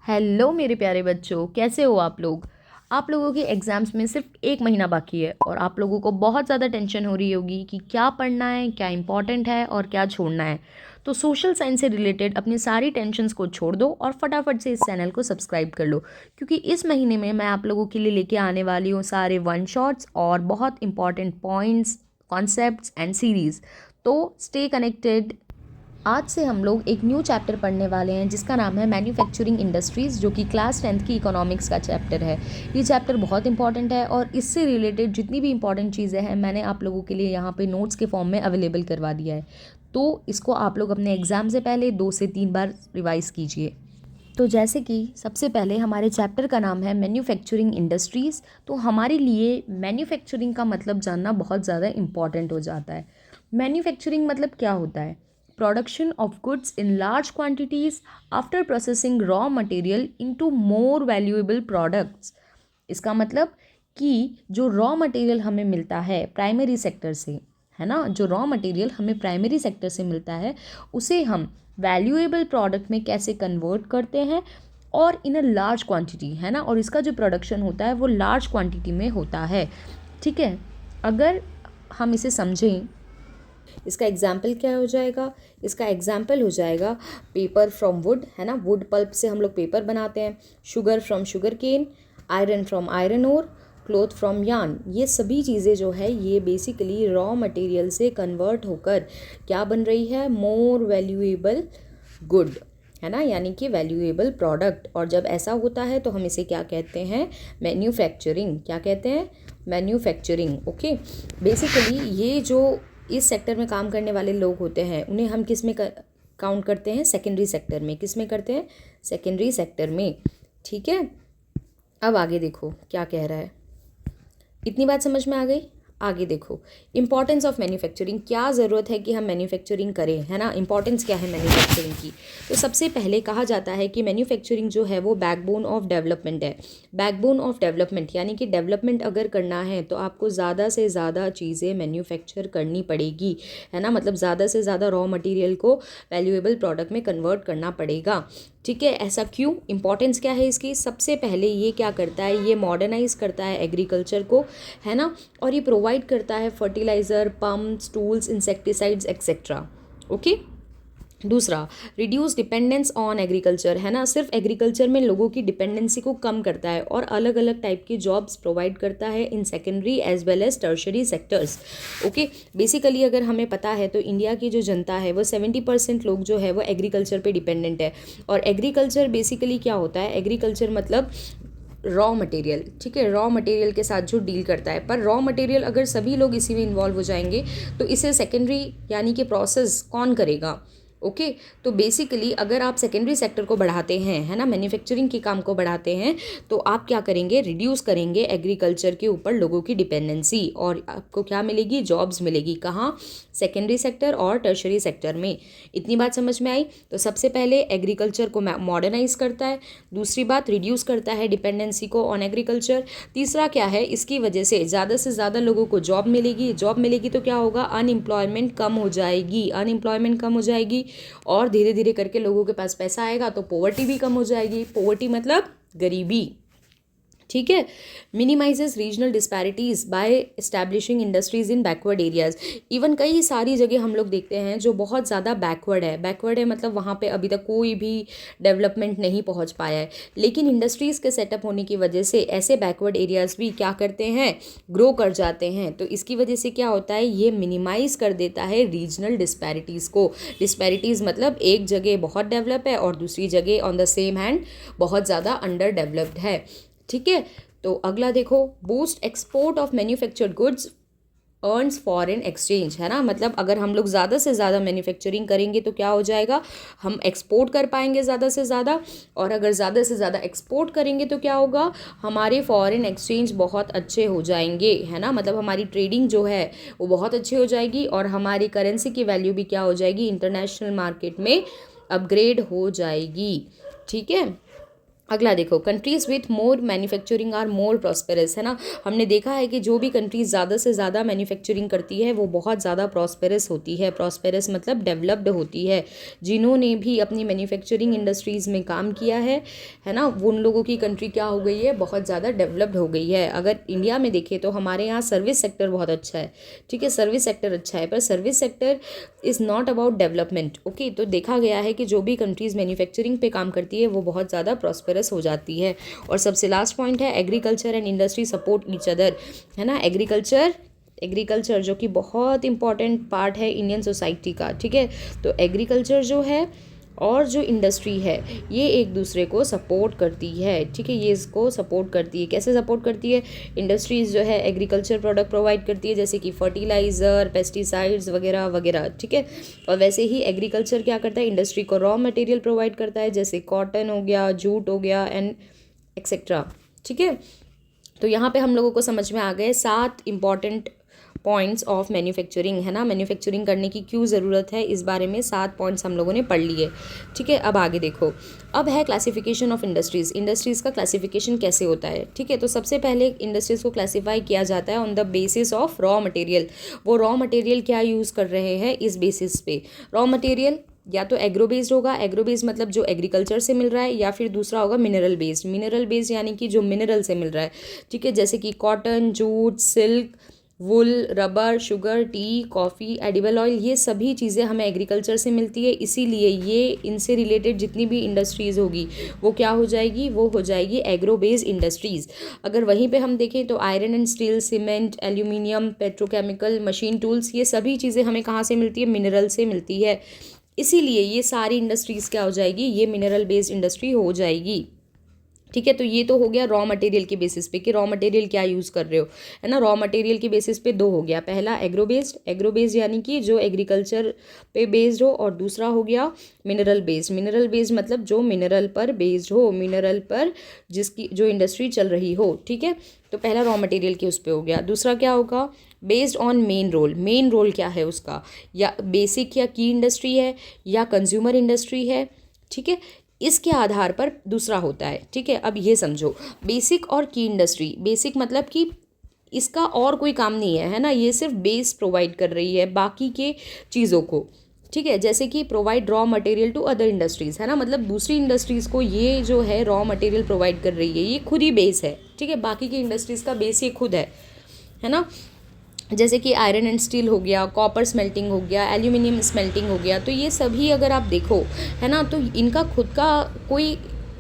Hello मेरे प्यारे बच्चों, कैसे हो आप लोग। आप लोगों के एग्ज़ाम्स में सिर्फ एक महीना बाकी है और आप लोगों को बहुत ज़्यादा टेंशन हो रही होगी कि क्या पढ़ना है, क्या इंपॉर्टेंट है और क्या छोड़ना है। तो सोशल साइंस से रिलेटेड अपनी सारी टेंशन्स को छोड़ दो और फटाफट से इस चैनल को सब्सक्राइब कर लो, क्योंकि इस महीने में मैं आप लोगों के लिए लेके आने वाली हूँ सारे वन शॉट्स और बहुत important points, concepts and series. तो स्टे कनेक्टेड। आज से हम लोग एक न्यू चैप्टर पढ़ने वाले हैं जिसका नाम है मैन्युफैक्चरिंग इंडस्ट्रीज़, जो कि क्लास 10th की इकोनॉमिक्स का चैप्टर है। ये चैप्टर बहुत इंपॉर्टेंट है और इससे रिलेटेड जितनी भी इंपॉर्टेंट चीज़ें हैं मैंने आप लोगों के लिए यहाँ पे नोट्स के फॉर्म में अवेलेबल करवा दिया है। तो इसको आप लोग अपने एग्ज़ाम से पहले 2 से 3 बार रिवाइज़ कीजिए। तो जैसे कि सबसे पहले हमारे चैप्टर का नाम है मैन्युफैक्चरिंग इंडस्ट्रीज़। तो हमारे लिए मैन्युफैक्चरिंग का मतलब जानना बहुत ज़्यादा इम्पॉर्टेंट हो जाता है। मैन्युफैक्चरिंग मतलब क्या होता है? Production of goods in large quantities after processing raw material into more valuable products. इसका मतलब कि जो रॉ मटेरियल हमें मिलता है प्राइमरी सेक्टर से, है ना, जो रॉ मटेरियल हमें प्राइमरी सेक्टर से मिलता है उसे हम वैल्यूएबल प्रोडक्ट में कैसे कन्वर्ट करते हैं और इन अ लार्ज क्वांटिटी, है ना, और इसका जो प्रोडक्शन होता है वो लार्ज क्वांटिटी में होता है। ठीक है, अगर हम इसे समझें, इसका एग्जाम्पल क्या हो जाएगा? इसका एग्जाम्पल हो जाएगा पेपर फ्रॉम वुड, है ना, वुड पल्प से हम लोग पेपर बनाते हैं। Sugar from sugar cane, iron from iron ore, cloth from yarn. ये सभी चीज़ें जो है ये बेसिकली रॉ मटेरियल से कन्वर्ट होकर क्या बन रही है? मोर वैल्यूएबल गुड, है ना, यानी कि वैल्यूएबल प्रोडक्ट। और जब ऐसा होता है तो हम इसे क्या कहते हैं? मैन्युफैक्चरिंग। क्या कहते हैं? मैन्युफैक्चरिंग। ओके, बेसिकली ये जो इस सेक्टर में काम करने वाले लोग होते हैं उन्हें हम किस में काउंट करते हैं? सेकेंडरी सेक्टर में। किस में करते हैं? सेकेंडरी सेक्टर में। ठीक है, अब आगे देखो क्या कह रहा है। इतनी बात समझ में आ गई? आगे देखो, इंपॉर्टेंस ऑफ मैन्युफैक्चरिंग। क्या ज़रूरत है कि हम मैन्युफैक्चरिंग करें, है ना, इंपॉर्टेंस क्या है मैन्युफैक्चरिंग की। तो सबसे पहले कहा जाता है कि मैन्युफैक्चरिंग जो है वो बैकबोन ऑफ डेवलपमेंट है। बैकबोन ऑफ डेवलपमेंट यानी कि डेवलपमेंट अगर करना है तो आपको ज़्यादा से ज़्यादा चीज़ें मैन्युफैक्चर करनी पड़ेगी, है ना, मतलब ज़्यादा से ज़्यादा रॉ मटेरियल को वैल्यूएबल प्रोडक्ट में कन्वर्ट करना पड़ेगा। ठीक है, ऐसा क्यों? इंपॉर्टेंस क्या है इसकी? सबसे पहले ये क्या करता है? ये मॉडर्नाइज करता है एग्रीकल्चर को, है ना, और ये प्रोवाइड करता है fertiliser, pumps, tools, insecticides etcetera. Okay, दूसरा, रिड्यूस डिपेंडेंस ऑन एग्रीकल्चर, है ना, सिर्फ एग्रीकल्चर में लोगों की डिपेंडेंसी को कम करता है और अलग अलग टाइप की जॉब्स प्रोवाइड करता है in secondary as well as tertiary sectors. Okay, basically अगर हमें पता है तो इंडिया की जो जनता है वो 70% लोग जो है वो एग्रीकल्चर पे डिपेंडेंट है। और एग्रीकल्चर बेसिकली क्या होता है? एग्रीकल्चर मतलब रॉ मटेरियल। ठीक है, रॉ मटेरियल के साथ जो डील करता है। पर रॉ मटेरियल अगर सभी लोग इसी में इन्वॉल्व हो जाएंगे तो इसे सेकेंडरी यानी कि प्रोसेस कौन करेगा? ओके, तो बेसिकली अगर आप सेकेंडरी सेक्टर को बढ़ाते हैं, है ना, मैन्युफैक्चरिंग के काम को बढ़ाते हैं तो आप क्या करेंगे? रिड्यूस करेंगे एग्रीकल्चर के ऊपर लोगों की डिपेंडेंसी और आपको क्या मिलेगी? जॉब्स मिलेगी। कहाँ? सेकेंडरी सेक्टर और टर्शरी सेक्टर में। इतनी बात समझ में आई? तो सबसे पहले एग्रीकल्चर को मॉडर्नाइज करता है, दूसरी बात रिड्यूस करता है डिपेंडेंसी को ऑन एग्रीकल्चर, तीसरा क्या है? इसकी वजह से ज़्यादा से ज़्यादा लोगों को जॉब मिलेगी। जॉब मिलेगी तो क्या होगा? अनएम्प्लॉयमेंट कम हो जाएगी। अनएम्प्लॉयमेंट कम हो जाएगी और धीरे धीरे करके लोगों के पास पैसा आएगा तो पॉवर्टी भी कम हो जाएगी। पॉवर्टी मतलब गरीबी। ठीक है, minimizes regional disparities by establishing industries in backward areas. Even कई सारी जगह हम लोग देखते हैं जो बहुत ज़्यादा बैकवर्ड है मतलब वहाँ पे अभी तक कोई भी डेवलपमेंट नहीं पहुँच पाया है, लेकिन इंडस्ट्रीज़ के सेटअप होने की वजह से ऐसे बैकवर्ड एरियाज़ भी क्या करते हैं? ग्रो कर जाते हैं। तो इसकी वजह से क्या होता है? ये मिनिमाइज कर देता है रीजनल डिस्पैरिटीज़ को। डिस्पैरिटीज़ मतलब एक जगह बहुत डेवलप है और दूसरी जगह ऑन द सेम हैंड बहुत ज़्यादा अंडर डेवलप्ड है। ठीक है, तो अगला देखो, boost export of manufactured goods earns foreign exchange, है ना, मतलब अगर हम लोग ज़्यादा से ज़्यादा मैन्युफैक्चरिंग करेंगे तो क्या हो जाएगा? हम एक्सपोर्ट कर पाएंगे ज़्यादा से ज़्यादा, और अगर ज़्यादा से ज़्यादा एक्सपोर्ट करेंगे तो क्या होगा? हमारे फॉरेन एक्सचेंज बहुत अच्छे हो जाएंगे, है ना, मतलब हमारी ट्रेडिंग जो है वो बहुत अच्छी हो जाएगी और हमारी करेंसी की वैल्यू भी क्या हो जाएगी? इंटरनेशनल मार्केट में अपग्रेड हो जाएगी। ठीक है, अगला देखो, countries with more manufacturing are more prosperous, है ना। हमने देखा है कि जो भी कंट्रीज़ ज़्यादा से ज़्यादा मैन्युफैक्चरिंग करती है वो बहुत ज़्यादा प्रॉस्पेरस होती है। प्रॉस्पेरस मतलब डेवलप्ड होती है। जिन्होंने भी अपनी मैन्युफैक्चरिंग इंडस्ट्रीज़ में काम किया है ना, वो उन लोगों की कंट्री क्या हो गई है, बहुत ज़्यादा डेवलप्ड हो गई है। अगर इंडिया में देखें तो हमारे यहाँ सर्विस सेक्टर बहुत अच्छा है, ठीक है, सर्विस सेक्टर अच्छा है, पर service sector is not about development. Okay, तो देखा गया है कि जो भी कंट्रीज़ मैन्युफैक्चरिंग पे काम करती है वो बहुत ज़्यादा प्रॉस्पेरस हो जाती है। और सबसे लास्ट पॉइंट है, agriculture and industry support each other, है ना। एग्रीकल्चर जो कि बहुत इंपॉर्टेंट पार्ट है इंडियन सोसाइटी का, ठीक है। तो एग्रीकल्चर जो है और जो इंडस्ट्री है ये एक दूसरे को सपोर्ट करती है, ठीक है, ये इसको सपोर्ट करती है। कैसे सपोर्ट करती है? इंडस्ट्रीज़ जो है एग्रीकल्चर प्रोडक्ट प्रोवाइड करती है, जैसे कि फर्टिलाइज़र, पेस्टिसाइड्स वगैरह वगैरह, ठीक है। और वैसे ही एग्रीकल्चर क्या करता है, इंडस्ट्री को रॉ मटेरियल प्रोवाइड करता है, जैसे कॉटन हो गया, जूट हो गया एंड एक्सेट्रा, ठीक है। तो यहाँ पे हम लोगों को समझ में आ गए 7 इंपॉर्टेंट पॉइंट्स ऑफ मैन्युफैक्चरिंग, है ना। मैन्युफैक्चरिंग करने की क्यों ज़रूरत है, इस बारे में 7 पॉइंट्स हम लोगों ने पढ़ लिए, ठीक है। अब आगे देखो, अब है क्लासिफिकेशन ऑफ इंडस्ट्रीज़ का क्लासिफिकेशन कैसे होता है, ठीक है। तो सबसे पहले इंडस्ट्रीज़ को क्लासीफाई किया जाता है on the basis of raw material. वो रॉ मटेरियल क्या यूज़ कर रहे हैं इस बेसिस पे। रॉ मटेरियल या तो एग्रो बेस्ड होगा, एग्रो बेस्ड मतलब जो एग्रीकल्चर से मिल रहा है, या फिर दूसरा होगा मिनरल बेस्ड यानी कि जो मिनरल से मिल रहा है, ठीक है, जैसे कि cotton, jute, silk, wool, rubber, sugar, tea, coffee, edible oil, ये सभी चीज़ें हमें एग्रीकल्चर से मिलती है। इसीलिए ये इनसे रिलेटेड जितनी भी इंडस्ट्रीज़ होगी वो क्या हो जाएगी, वो हो जाएगी एग्रो बेस्ड इंडस्ट्रीज़। अगर वहीं पे हम देखें तो iron and steel, cement, aluminium, petrochemical, machine tools, ये सभी चीज़ें हमें कहाँ से मिलती है, मिनरल से मिलती है। इसीलिए ये सारी इंडस्ट्रीज़ क्या हो जाएगी, ये मिनरल बेस्ड इंडस्ट्री हो जाएगी, ठीक है। तो ये तो हो गया रॉ मटेरियल के बेसिस पे कि रॉ मटेरियल क्या यूज़ कर रहे हो, है ना। रॉ मटेरियल के बेसिस पे 2 हो गया, पहला एग्रो बेस्ड यानी कि जो एग्रीकल्चर पे बेस्ड हो, और दूसरा हो गया मिनरल बेस्ड मतलब जो मिनरल पर बेस्ड हो, मिनरल पर जिसकी जो इंडस्ट्री चल रही हो, ठीक है। तो पहला रॉ मटेरियल के उस पर हो गया। दूसरा क्या होगा, बेस्ड ऑन मेन रोल क्या है उसका, या बेसिक या की इंडस्ट्री है या कंज्यूमर इंडस्ट्री है, ठीक है, इसके आधार पर दूसरा होता है, ठीक है। अब ये समझो, बेसिक और की इंडस्ट्री, बेसिक मतलब कि इसका और कोई काम नहीं है ना, ये सिर्फ बेस प्रोवाइड कर रही है बाकी के चीज़ों को, ठीक है। जैसे कि provide raw material to other industries, है ना, मतलब दूसरी इंडस्ट्रीज़ को ये जो है रॉ मटेरियल प्रोवाइड कर रही है, ये खुद ही बेस है, ठीक है, बाकी की इंडस्ट्रीज़ का बेस ये खुद है ना। जैसे कि आयरन एंड स्टील हो गया, कॉपर स्मेल्टिंग हो गया, एल्यूमिनियम स्मेल्टिंग हो गया, तो ये सभी अगर आप देखो, है ना, तो इनका खुद का कोई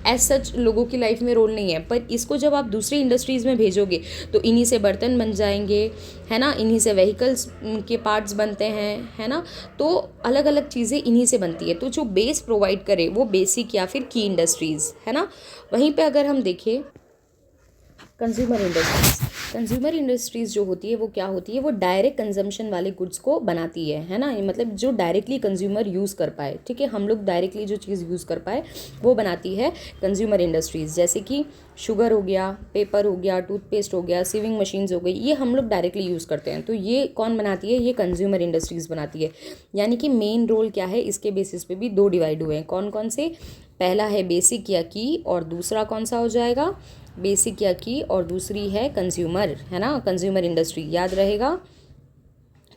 एज सच लोगों की लाइफ में रोल नहीं है, पर इसको जब आप दूसरी इंडस्ट्रीज़ में भेजोगे तो इन्हीं से बर्तन बन जाएंगे, है ना, इन्हीं से व्हीकल्स के पार्ट्स बनते हैं, है ना। तो अलग अलग चीज़ें इन्हीं से बनती है। तो जो बेस प्रोवाइड करे वो बेसिक या फिर की इंडस्ट्रीज़, है ना। वहीं पे अगर हम देखें कंज्यूमर इंडस्ट्रीज़ जो होती है वो क्या होती है, वो डायरेक्ट कंजम्पशन वाले गुड्स को बनाती है ना, ये मतलब जो डायरेक्टली कंज्यूमर यूज़ कर पाए, ठीक है, हम लोग डायरेक्टली जो चीज़ यूज़ कर पाए वो बनाती है कंज्यूमर इंडस्ट्रीज़। जैसे कि शुगर हो गया, पेपर हो गया, टूथपेस्ट हो गया, सीविंग मशीन्स हो गई, ये हम लोग डायरेक्टली यूज़ करते हैं, तो ये कौन बनाती है, ये कंज्यूमर इंडस्ट्रीज़ बनाती है। यानी कि मेन रोल क्या है, इसके बेसिस पे भी 2 डिवाइड हुए हैं, कौन कौन से, पहला है बेसिक या की, और दूसरा कौन सा हो जाएगा, बेसिक या की, और दूसरी है कंज्यूमर, है ना, कंज्यूमर इंडस्ट्री, याद रहेगा,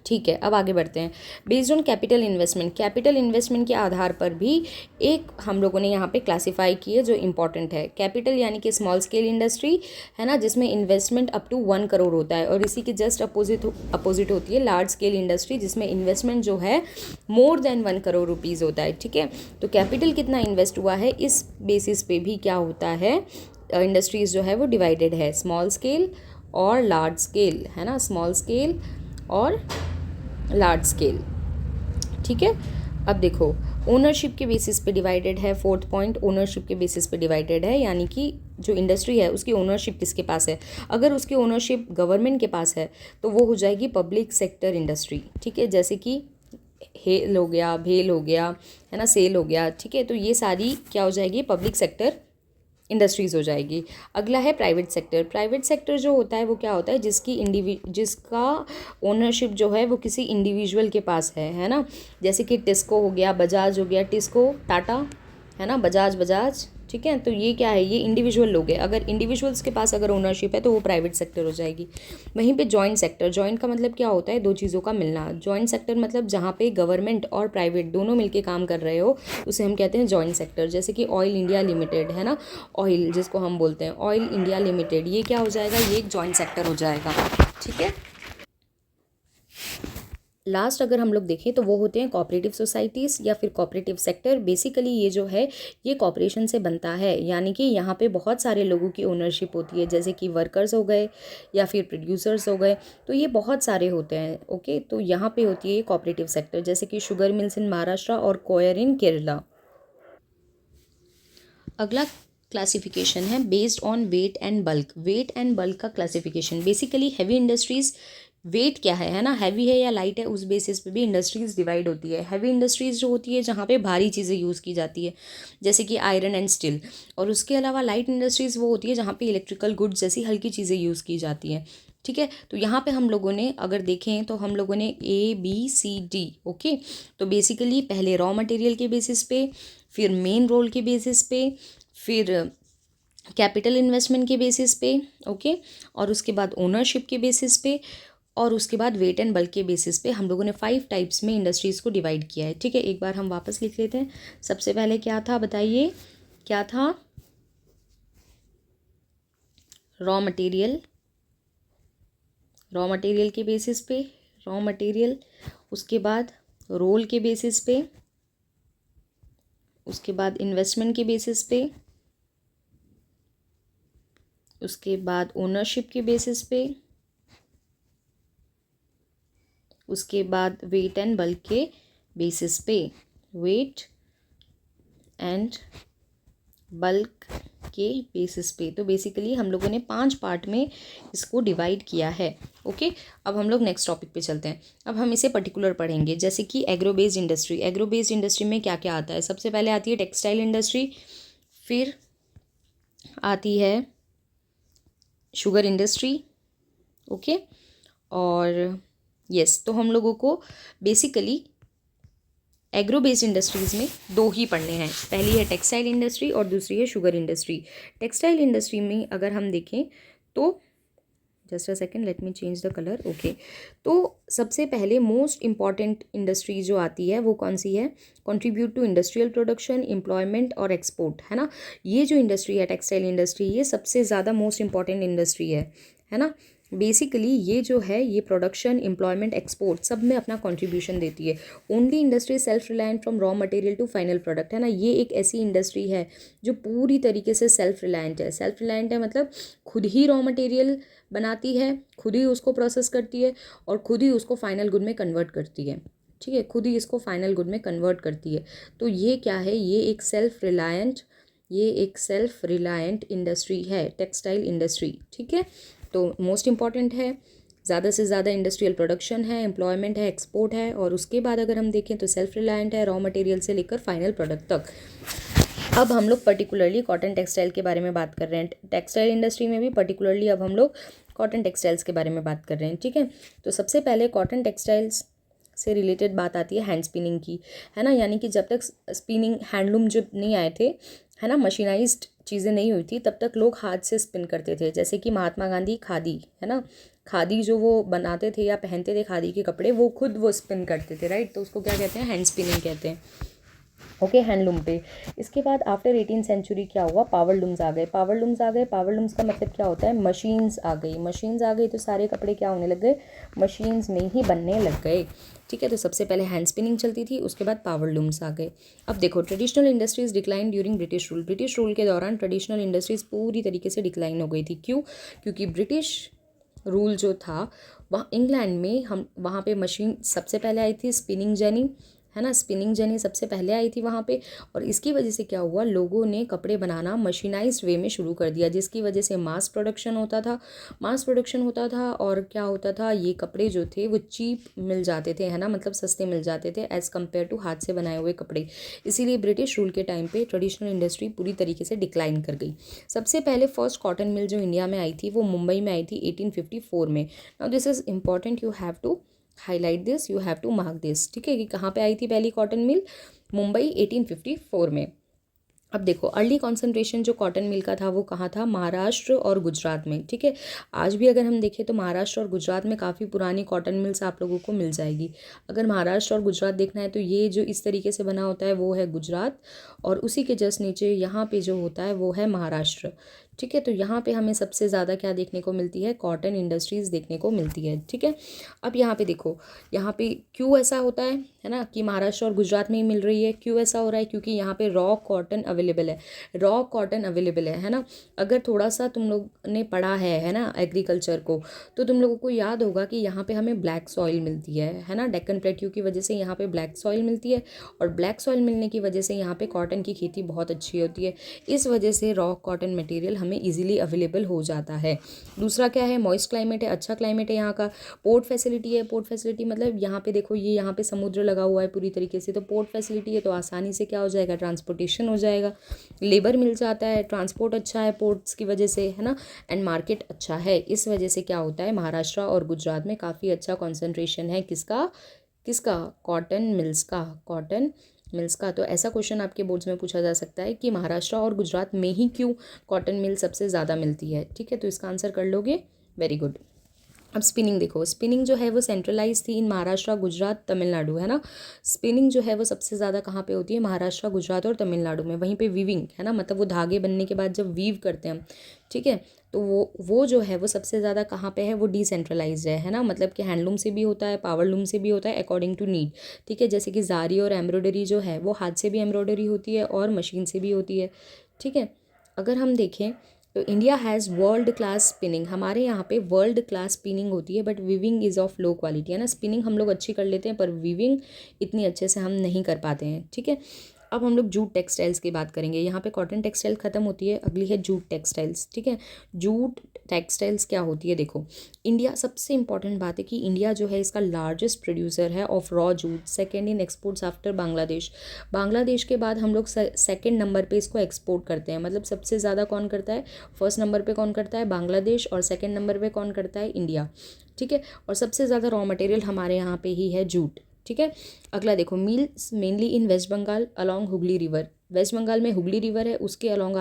ठीक है। अब आगे बढ़ते हैं। बेस्ड ऑन कैपिटल इन्वेस्टमेंट के आधार पर भी एक हम लोगों ने यहाँ पे क्लासीफाई की है जो इम्पॉर्टेंट है। कैपिटल यानी कि स्मॉल स्केल इंडस्ट्री, है ना, जिसमें इन्वेस्टमेंट अप टू 1 करोड़ होता है, और इसी के जस्ट अपोजिट होती है लार्ज स्केल इंडस्ट्री, जिसमें इन्वेस्टमेंट जो है मोर देन 1 करोड़ रुपीज़ होता है, ठीक है। तो कैपिटल कितना इन्वेस्ट हुआ है इस बेसिस पे भी क्या होता है, इंडस्ट्रीज़ जो है वो डिवाइडेड है, स्मॉल स्केल और लार्ज स्केल, है ना, स्मॉल स्केल और लार्ज स्केल, ठीक है। अब देखो, ओनरशिप के बेसिस पे डिवाइडेड है, 4th पॉइंट, ओनरशिप के बेसिस पे डिवाइडेड है, यानी कि जो इंडस्ट्री है उसकी ओनरशिप किसके पास है। अगर उसकी ओनरशिप गवर्नमेंट के पास है तो वो हो जाएगी पब्लिक सेक्टर इंडस्ट्री, ठीक है, जैसे कि हेल हो गया, भेल हो गया, है ना, सेल हो गया, ठीक है। तो ये सारी क्या हो जाएगी, पब्लिक सेक्टर इंडस्ट्रीज़ हो जाएगी। अगला है प्राइवेट सेक्टर जो होता है वो क्या होता है, जिसका ओनरशिप जो है वो किसी इंडिविजुअल के पास है ना, जैसे कि टिस्को हो गया, बजाज हो गया, टिस्को टाटा, है ना, बजाज, ठीक है। तो ये क्या है, ये इंडिविजुअल लोग हैं। अगर इंडिविजुअल्स के पास अगर ओनरशिप है तो वो प्राइवेट सेक्टर हो जाएगी। वहीं पे जॉइंट सेक्टर, जॉइंट का मतलब क्या होता है, दो चीज़ों का मिलना। जॉइंट सेक्टर मतलब जहाँ पे गवर्नमेंट और प्राइवेट दोनों मिलके काम कर रहे हो, उसे हम कहते हैं जॉइंट सेक्टर। जैसे कि ऑयल इंडिया लिमिटेड है ना, ऑयल जिसको हम बोलते हैं ऑयल इंडिया लिमिटेड, ये क्या हो जाएगा, ये एक जॉइंट सेक्टर हो जाएगा। ठीक है। लास्ट अगर हम लोग देखें तो वो होते हैं कोऑपरेटिव सोसाइटीज़ या फिर कोऑपरेटिव सेक्टर। बेसिकली ये जो है ये कॉपरेशन से बनता है, यानी कि यहाँ पे बहुत सारे लोगों की ओनरशिप होती है, जैसे कि वर्कर्स हो गए या फिर प्रोड्यूसर्स हो गए, तो ये बहुत सारे होते हैं। ओके, तो यहाँ पे होती है कोऑपरेटिव सेक्टर, जैसे कि शुगर मिल्स इन महाराष्ट्र और कोयर इन केरला। अगला क्लासिफिकेशन है based on weight and bulk. Weight and bulk का classification, basically heavy industries, weight क्या है ना, हैवी है या लाइट है, उस बेसिस पे भी इंडस्ट्रीज़ डिवाइड होती है। हैवी इंडस्ट्रीज़ जो होती है जहाँ पे भारी चीज़ें यूज़ की जाती है, जैसे कि आयरन एंड स्टील। और उसके अलावा लाइट इंडस्ट्रीज़ वो होती है जहाँ पे इलेक्ट्रिकल गुड्स जैसी हल्की चीज़ें यूज़ की जाती हैं। ठीक है। तो यहाँ पे हम लोगों ने अगर देखें तो हम लोगों ने ABCD, ओके। तो बेसिकली पहले रॉ मटेरियल के बेसिस पे, फिर मेन रोल के बेसिस पे, फिर कैपिटल इन्वेस्टमेंट के बेसिस पे, ओके, और उसके बाद ओनरशिप के बेसिस पे, और उसके बाद वेट एंड बल्क के बेसिस पे हम लोगों ने 5 टाइप्स में इंडस्ट्रीज़ को डिवाइड किया है। ठीक है, एक बार हम वापस लिख लेते हैं। सबसे पहले क्या था बताइए, क्या था, रॉ मटेरियल, रॉ मटेरियल के बेसिस पे, रॉ मटेरियल, उसके बाद रोल के बेसिस पे, उसके बाद इन्वेस्टमेंट के बेसिस पे, उसके बाद ओनरशिप के बेसिस पे, उसके बाद वेट एंड बल्क के बेसिस पे, वेट एंड बल्क के बेसिस पे। तो बेसिकली हम लोगों ने 5 पार्ट में इसको डिवाइड किया है। ओके, अब हम लोग नेक्स्ट टॉपिक पे चलते हैं। अब हम इसे पर्टिकुलर पढ़ेंगे, जैसे कि agro based industry. Agro based industry में क्या क्या आता है, सबसे पहले आती है टेक्सटाइल इंडस्ट्री, फिर आती है शुगर इंडस्ट्री, ओके। और यस, तो हम लोगों को बेसिकली एग्रो बेस्ड इंडस्ट्रीज़ में 2 ही पढ़ने हैं। पहली है टेक्सटाइल इंडस्ट्री और दूसरी है शुगर इंडस्ट्री। टेक्सटाइल इंडस्ट्री में अगर हम देखें तो just a second, let me change the colour, okay. तो सबसे पहले मोस्ट इम्पॉर्टेंट इंडस्ट्री जो आती है वो कौन सी है, contribute to industrial production, employment और एक्सपोर्ट, है ना। ये जो इंडस्ट्री है टेक्सटाइल इंडस्ट्री, ये सबसे ज़्यादा मोस्ट इम्पॉर्टेंट इंडस्ट्री है ना। बेसिकली ये जो है ये प्रोडक्शन, एम्प्लॉयमेंट, एक्सपोर्ट सब में अपना कंट्रीब्यूशन देती है। Only industry self reliant from raw material to final product, है ना। ये एक ऐसी इंडस्ट्री है जो पूरी तरीके से सेल्फ रिलायंट है। सेल्फ रिलायंट है मतलब खुद ही रॉ मटेरियल बनाती है, खुद ही उसको प्रोसेस करती है और खुद ही उसको फाइनल गुड में कन्वर्ट करती है। ठीक है, खुद ही इसको फाइनल गुड में कन्वर्ट करती है। तो ये क्या है, ये एक सेल्फ रिलायंट इंडस्ट्री है टेक्सटाइल इंडस्ट्री। ठीक है, तो मोस्ट इम्पॉर्टेंट है, ज़्यादा से ज़्यादा इंडस्ट्रियल प्रोडक्शन है, एम्प्लॉयमेंट है, एक्सपोर्ट है, और उसके बाद अगर हम देखें तो सेल्फ रिलायंट है, रॉ मटेरियल से लेकर फाइनल प्रोडक्ट तक। अब हम लोग पर्टिकुलरली कॉटन टेक्सटाइल के बारे में बात कर रहे हैं। टेक्सटाइल इंडस्ट्री में भी पर्टिकुलरली अब हम लोग कॉटन टेक्सटाइल्स के बारे में बात कर रहे हैं। ठीक है, तो सबसे पहले कॉटन टेक्सटाइल्स से रिलेटेड बात आती है हैंड स्पिनिंग की, है ना। यानी कि जब तक स्पिनिंग हैंडलूम जो नहीं आए थे, है ना, मशीनाइज्ड चीज़ें नहीं हुई थी, तब तक लोग हाथ से स्पिन करते थे। जैसे कि महात्मा गांधी खादी, है ना, खादी जो वो बनाते थे या पहनते थे खादी के कपड़े, वो खुद वो स्पिन करते थे, राइट। तो उसको क्या कहते हैं, हैंड स्पिनिंग कहते हैं, ओके, हैंडलूम पे। इसके बाद आफ्टर 18 सेंचुरी क्या हुआ, पावर लूम्स आ गए। पावर लूम्स आ गए, पावर लूम्स का मतलब क्या होता है, मशीन्स आ गई। मशीन्स आ गई तो सारे कपड़े क्या होने लग गए, मशीन्स में ही बनने लग गए। ठीक है, तो सबसे पहले हैंड स्पिनिंग चलती थी, उसके बाद पावर लूम्स आ गए। अब देखो, traditional industries decline during British rule. British rule के दौरान ट्रेडिशनल इंडस्ट्रीज पूरी तरीके से डिक्लाइन हो गई थी। क्यों, क्योंकि ब्रिटिश रूल जो था वहाँ इंग्लैंड में, हम वहाँ पे मशीन सबसे पहले आई थी, स्पिनिंग जेनी, है ना, स्पिनिंग जेनी सबसे पहले आई थी वहाँ पे। और इसकी वजह से क्या हुआ, लोगों ने कपड़े बनाना मशीनाइज्ड वे में शुरू कर दिया, जिसकी वजह से मास प्रोडक्शन होता था। और क्या होता था, ये कपड़े जो थे वो चीप मिल जाते थे, है ना, मतलब सस्ते मिल जाते थे एज़ कम्पेयर टू हाथ से बनाए हुए कपड़े। इसीलिए ब्रिटिश रूल के टाइम पे ट्रेडिशनल इंडस्ट्री पूरी तरीके से डिक्लाइन कर गई। सबसे पहले फर्स्ट कॉटन मिल जो इंडिया में आई थी वो मुंबई में आई थी 1854 में। Now this is important, you have to highlight this, you have to mark this. ठीक है, कि कहाँ पे आई थी पहली कॉटन मिल, मुंबई 1854 में। अब देखो अर्ली कॉन्सेंट्रेशन जो कॉटन मिल का था वो कहाँ था, महाराष्ट्र और गुजरात में, ठीक है। आज भी अगर हम देखें तो महाराष्ट्र और गुजरात में काफ़ी पुरानी कॉटन मिल्स आप लोगों को मिल जाएगी। अगर महाराष्ट्र और गुजरात देखना है तो ये जो इस तरीके से बना होता है वो है गुजरात, और उसी के जस्ट नीचे यहाँ पे जो होता है वो है महाराष्ट्र, ठीक है। तो यहाँ पे हमें सबसे ज़्यादा क्या देखने को मिलती है, कॉटन इंडस्ट्रीज़ देखने को मिलती है, ठीक है। अब यहाँ पे देखो, यहाँ पे क्यों ऐसा होता है ना, कि महाराष्ट्र और गुजरात में ही मिल रही है, क्यों ऐसा हो रहा है, क्योंकि यहाँ पे रॉ कॉटन अवेलेबल है, रॉ कॉटन अवेलेबल है ना। अगर थोड़ा सा तुम लोग ने पढ़ा है ना एग्रीकल्चर को, तो तुम लोगों को याद होगा कि यहाँ पे हमें ब्लैक सॉइल मिलती है ना, डेक्कन प्लेट्यू की वजह से यहाँ पे ब्लैक सॉइल मिलती है, और ब्लैक सॉइल मिलने की वजह से यहाँ पे कॉटन की खेती बहुत अच्छी होती है। इस वजह से रॉ कॉटन मटेरियल हमें इजीली अवेलेबल हो जाता है। दूसरा क्या है, मॉइस्ट क्लाइमेट है, अच्छा क्लाइमेट है यहाँ का। पोर्ट फैसिलिटी है, पोर्ट फैसिलिटी मतलब यहाँ पे देखो ये यहाँ पे समुद्र लगा हुआ है पूरी तरीके से, तो पोर्ट फैसिलिटी है तो आसानी से क्या हो जाएगा, ट्रांसपोर्टेशन हो जाएगा, लेबर मिल जाता है, ट्रांसपोर्ट अच्छा है पोर्ट्स की वजह से, है ना, एंड मार्केट अच्छा है। इस वजह से क्या होता है, महाराष्ट्र और गुजरात में काफ़ी अच्छा कॉन्सेंट्रेशन है किसका, किसका, कॉटन मिल्स का, कॉटन मिल्स का। तो ऐसा क्वेश्चन आपके बोर्ड्स में पूछा जा सकता है कि महाराष्ट्र और गुजरात में ही क्यों कॉटन मिल सबसे ज़्यादा मिलती है, ठीक है। तो इसका आंसर कर लोगे, वेरी गुड। अब स्पिनिंग देखो, स्पिनिंग जो है वो सेंट्रलाइज थी इन महाराष्ट्र, गुजरात, तमिलनाडु, है ना। स्पिनिंग जो है वो सबसे ज़्यादा कहाँ पे होती है, महाराष्ट्र, गुजरात और तमिलनाडु में। वहीं पे वीविंग है ना, मतलब वो धागे बनने के बाद जब वीव करते हैं हम, ठीक है, तो वो जो है वो सबसे ज़्यादा कहाँ पे है, वो डिसेंट्रलाइज्ड है ना, मतलब कि हैंडलूम से भी होता है, पावरलूम से भी होता है, अकॉर्डिंग टू नीड, ठीक है। जैसे कि ज़ारी और एम्ब्रॉयडरी जो है वो हाथ से भी एम्ब्रॉयडरी होती है और मशीन से भी होती है, ठीक है। अगर हम देखें तो India has world class spinning, हमारे यहाँ पे वर्ल्ड क्लास स्पिनिंग होती है, but weaving is of low quality, है ना। स्पिनिंग हम लोग अच्छी कर लेते हैं पर वीविंग इतनी अच्छे से हम नहीं कर पाते हैं, ठीक है। अब हम लोग जूट टेक्सटाइल्स की बात करेंगे। यहाँ पे कॉटन टेक्सटाइल खत्म होती है, अगली है जूट टेक्सटाइल्स, ठीक है। जूट टेक्सटाइल्स क्या होती है, देखो इंडिया, सबसे इंपॉर्टेंट बात है कि इंडिया जो है इसका लार्जेस्ट प्रोड्यूसर है of raw jute, second in exports after Bangladesh. Bangladesh के बाद हम लोग सेकेंड नंबर पे इसको एक्सपोर्ट करते हैं, मतलब सबसे ज़्यादा कौन करता है, फर्स्ट नंबर पे कौन करता है, बांग्लादेश, और सेकेंड नंबर पे कौन करता है, इंडिया, ठीक है। और सबसे ज़्यादा रॉ मटेरियल हमारे यहाँ पे ही है जूट, ठीक है। अगला देखो, mills mainly in West Bengal along Hooghly river, West Bengal में हुगली रिवर है, उसके अलॉन्ग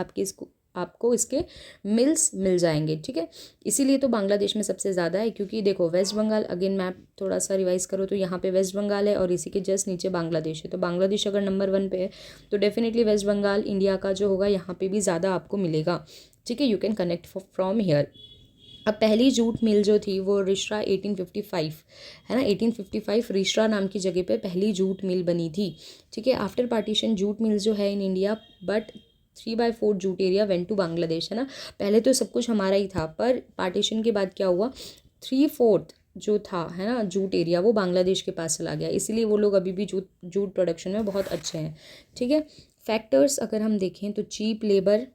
आपको इसके मिल्स मिल जाएंगे, ठीक है। इसीलिए तो बांग्लादेश में सबसे ज़्यादा है, क्योंकि देखो वेस्ट बंगाल, अगेन मैप थोड़ा सा रिवाइज करो तो यहाँ पे वेस्ट बंगाल है और इसी के जस्ट नीचे बांग्लादेश है। तो बांग्लादेश अगर नंबर 1 पे है तो डेफिनेटली वेस्ट बंगाल इंडिया का जो होगा यहाँ पे भी ज़्यादा आपको मिलेगा, ठीक है। You can connect from here. अब पहली जूट मिल जो थी वो रिश्रा 1855, है ना, 1855 रिश्रा नाम की जगह पे पहली जूट मिल बनी थी, ठीक है। आफ्टर पार्टीशन जूट मिल्स जो है in India, but 3/4 jute area went to Bangladesh, है ना। पहले तो सब कुछ हमारा ही था, पर पार्टीशन के बाद क्या हुआ, 3/4 जो था, है ना, जूट एरिया वो बांग्लादेश के पास चला गया, इसीलिए वो लोग अभी भी जूट प्रोडक्शन में बहुत अच्छे हैं, ठीक है। फैक्टर्स अगर हम देखें तो cheap labour,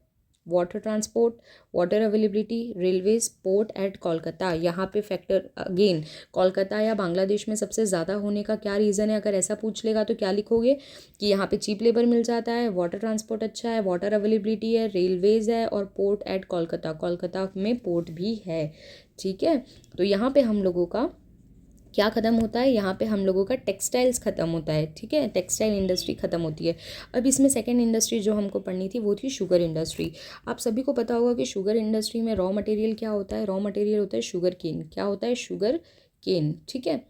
water transport, water availability, railways, port at Kolkata, यहाँ पे फैक्टर अगेन कोलकाता या बांग्लादेश में सबसे ज़्यादा होने का क्या रीज़न है, अगर ऐसा पूछ लेगा तो क्या लिखोगे कि यहाँ पे चीप लेबर मिल जाता है, वाटर ट्रांसपोर्ट अच्छा है, वाटर अवेलेबिलिटी है, रेलवेज है, और पोर्ट एट कोलकाता, कोलकाता में पोर्ट भी है, ठीक है। तो यहाँ पे हम लोगों का क्या ख़त्म होता है, यहाँ पे हम लोगों का टेक्सटाइल्स ख़त्म होता है, ठीक है, टेक्सटाइल इंडस्ट्री ख़त्म होती है। अब इसमें सेकंड इंडस्ट्री जो हमको पढ़नी थी वो थी शुगर इंडस्ट्री। आप सभी को पता होगा कि शुगर इंडस्ट्री में रॉ मटेरियल क्या होता है, रॉ मटेरियल होता है शुगर केन, क्या होता है, शुगर केन, ठीक है।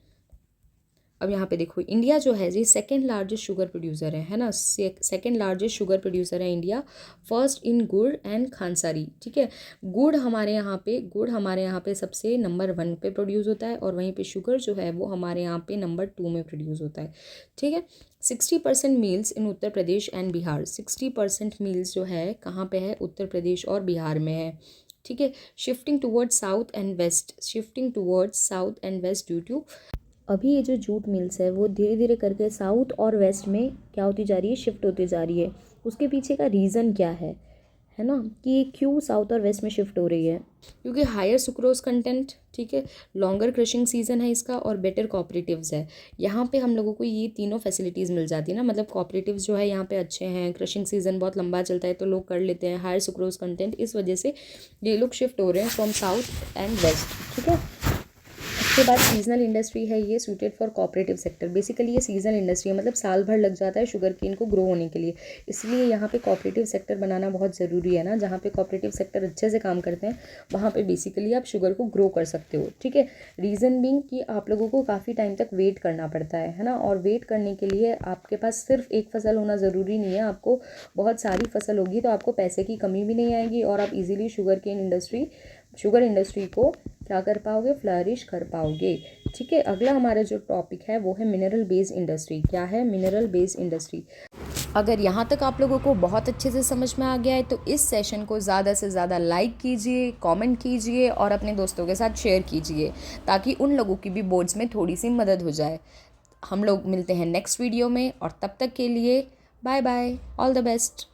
अब यहाँ पे देखो इंडिया जो है ये सेकंड लार्जेस्ट शुगर प्रोड्यूसर है ना, सेकंड लार्जेस्ट शुगर प्रोड्यूसर है इंडिया, फर्स्ट इन गुड़ एंड खानसारी, ठीक है। गुड़ हमारे यहाँ पे सबसे नंबर 1 पे प्रोड्यूस होता है, और वहीं पे शुगर जो है वो हमारे यहाँ पे नंबर 2 में प्रोड्यूस होता है, ठीक है। 60% meals in Uttar Pradesh and Bihar, 60% meals जो है कहाँ पे है, उत्तर प्रदेश और बिहार में है, ठीक है। Shifting towards south and west, shifting towards south and west due to, अभी ये जो जूट मिल्स है वो धीरे धीरे करके साउथ और वेस्ट में क्या होती जा रही है, शिफ्ट होती जा रही है। उसके पीछे का रीज़न क्या है ना, कि ये क्यों साउथ और वेस्ट में शिफ्ट हो रही है, क्योंकि हायर सुक्रोज कंटेंट, ठीक है, लॉन्गर क्रशिंग सीजन है इसका, और बेटर कॉपरेटिव्स है। यहाँ पे हम लोगों को ये तीनों फैसिलिटीज़ मिल जाती है ना, मतलब कॉपरेटिव्स जो है यहाँ पे अच्छे हैं, क्रशिंग सीजन बहुत लंबा चलता है तो लोग कर लेते हैं, हायर सुक्रोज कंटेंट, इस वजह से ये लोग शिफ्ट हो रहे हैं फ्रॉम साउथ एंड वेस्ट, ठीक है। उसके बाद सीजनल इंडस्ट्री है, ये suited for cooperative sector. Basically ये सीजनल इंडस्ट्री है, मतलब साल भर लग जाता है शुगर केन को ग्रो होने के लिए, इसलिए यहाँ पे कोऑपरेटिव सेक्टर बनाना बहुत ज़रूरी है ना। जहाँ पे कोऑपरेटिव सेक्टर अच्छे से काम करते हैं वहाँ पे बेसिकली आप शुगर को ग्रो कर सकते हो, ठीक है। रीज़न बीइंग कि आप लोगों को काफ़ी टाइम तक वेट करना पड़ता है ना, और वेट करने के लिए आपके पास सिर्फ एक फसल होना ज़रूरी नहीं है, आपको बहुत सारी फसल होगी तो आपको पैसे की कमी भी नहीं आएगी और आप इजीली शुगर इंडस्ट्री को क्या कर पाओगे, फ्लरिश कर पाओगे, ठीक है। अगला हमारा जो टॉपिक है वो है मिनरल बेस्ड इंडस्ट्री। क्या है मिनरल बेस्ड इंडस्ट्री। अगर यहाँ तक आप लोगों को बहुत अच्छे से समझ में आ गया है तो इस सेशन को ज़्यादा से ज़्यादा लाइक कीजिए, कमेंट कीजिए और अपने दोस्तों के साथ शेयर कीजिए, ताकि उन लोगों की भी बोर्ड्स में थोड़ी सी मदद हो जाए। हम लोग मिलते हैं नेक्स्ट वीडियो में, और तब तक के लिए bye bye, all the best.